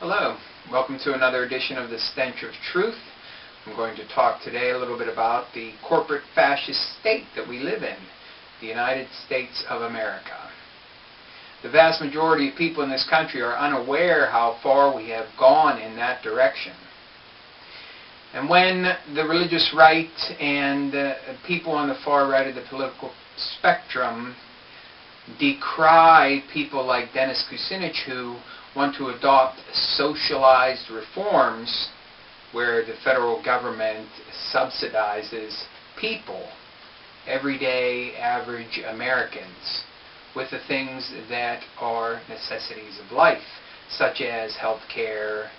Hello, welcome to another edition of the Stench of Truth. I'm going to talk today a little bit about the corporate fascist state that we live in, the United States of America. The vast majority of people in this country are unaware how far we have gone in that direction. And when the religious right and people on the far right of the political spectrum decry people like Dennis Kucinich who want to adopt socialized reforms where the federal government subsidizes people, everyday average Americans, with the things that are necessities of life, such as health care,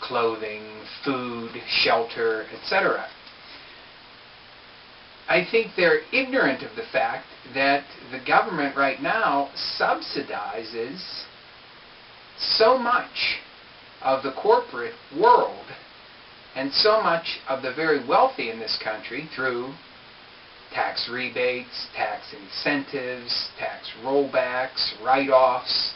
clothing, food, shelter, etc. I think they're ignorant of the fact that the government right now subsidizes so much of the corporate world and so much of the very wealthy in this country through tax rebates, tax incentives, tax rollbacks, write-offs,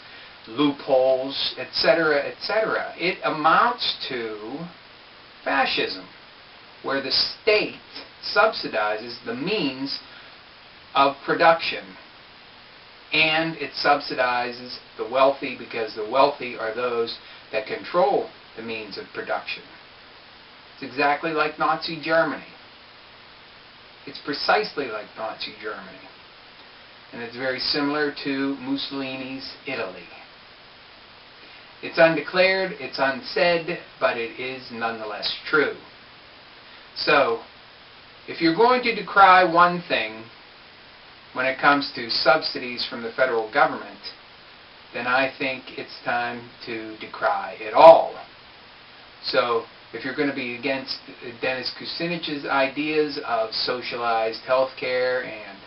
loopholes, etc., etc. It amounts to fascism, where the state subsidizes the means of production, and it subsidizes the wealthy because the wealthy are those that control the means of production. It's exactly like Nazi Germany. It's precisely like Nazi Germany. And it's very similar to Mussolini's Italy. It's undeclared, it's unsaid, but it is nonetheless true. So, if you're going to decry one thing when it comes to subsidies from the federal government, then I think it's time to decry it all. So, if you're going to be against Dennis Kucinich's ideas of socialized health care and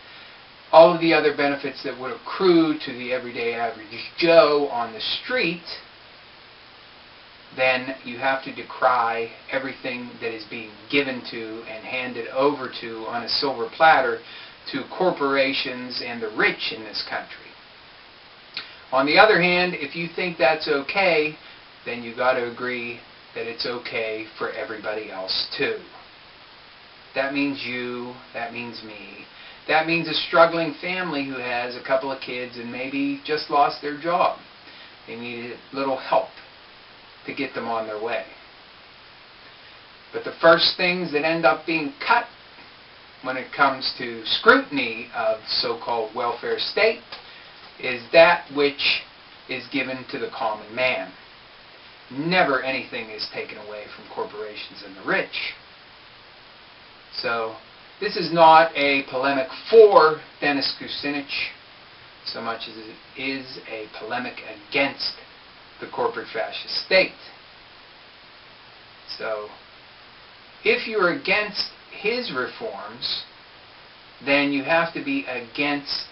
all of the other benefits that would accrue to the everyday average Joe on the street, then you have to decry everything that is being given to and handed over to on a silver platter to corporations and the rich in this country. On the other hand, if you think that's okay, then you've got to agree that it's okay for everybody else too. That means you, that means me, that means a struggling family who has a couple of kids and maybe just lost their job. They need a little help to get them on their way. But the first things that end up being cut when it comes to scrutiny of so-called welfare state is that which is given to the common man. Never anything is taken away from corporations and the rich. So this is not a polemic for Dennis Kucinich so much as it is a polemic against the corporate fascist state. So if you're against his reforms, then you have to be against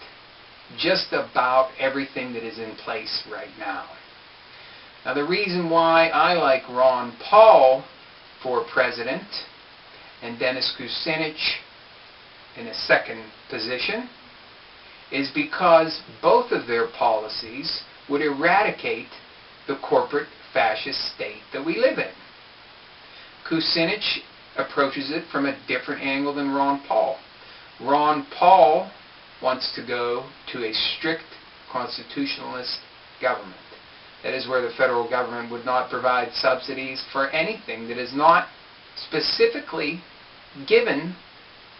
just about everything that is in place right now. Now, the reason why I like Ron Paul for president and Dennis Kucinich in a second position is because both of their policies would eradicate the corporate fascist state that we live in. Kucinich approaches it from a different angle than Ron Paul. Ron Paul wants to go to a strict constitutionalist government. That is where the federal government would not provide subsidies for anything that is not specifically given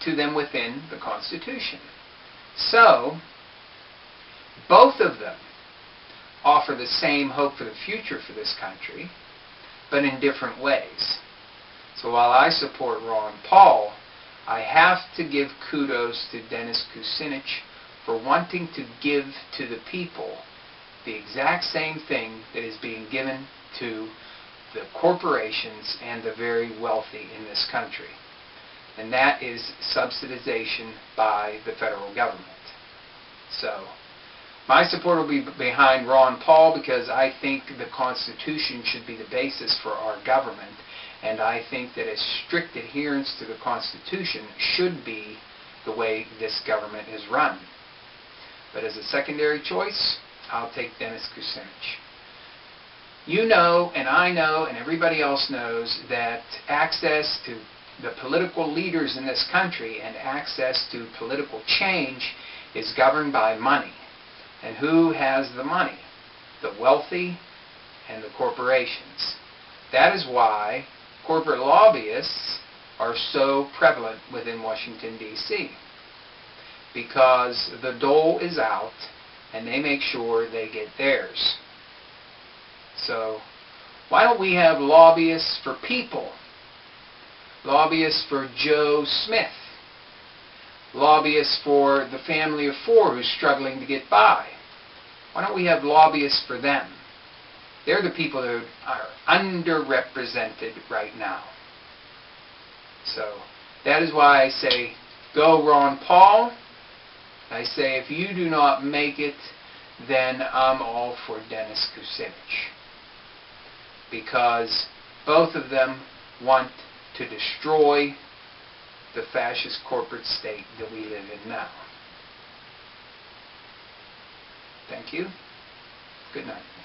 to them within the Constitution. So, both of them offer the same hope for the future for this country, but in different ways. So while I support Ron Paul, I have to give kudos to Dennis Kucinich for wanting to give to the people the exact same thing that is being given to the corporations and the very wealthy in this country. And that is subsidization by the federal government. So, my support will be behind Ron Paul because I think the Constitution should be the basis for our government, and I think that a strict adherence to the Constitution should be the way this government is run. But as a secondary choice, I'll take Dennis Kucinich. You know, and I know, and everybody else knows that access to the political leaders in this country and access to political change is governed by money. And who has the money? The wealthy and the corporations. That is why corporate lobbyists are so prevalent within Washington, D.C. Because the dole is out and they make sure they get theirs. So why don't we have lobbyists for people? Lobbyists for Joe Smith. Lobbyists for the family of four who's struggling to get by. Why don't we have lobbyists for them? They're the people who are underrepresented right now. So that is why I say, go Ron Paul. I say, if you do not make it, then I'm all for Dennis Kucinich. Because both of them want to destroy the fascist corporate state that we live in now. Thank you. Good night.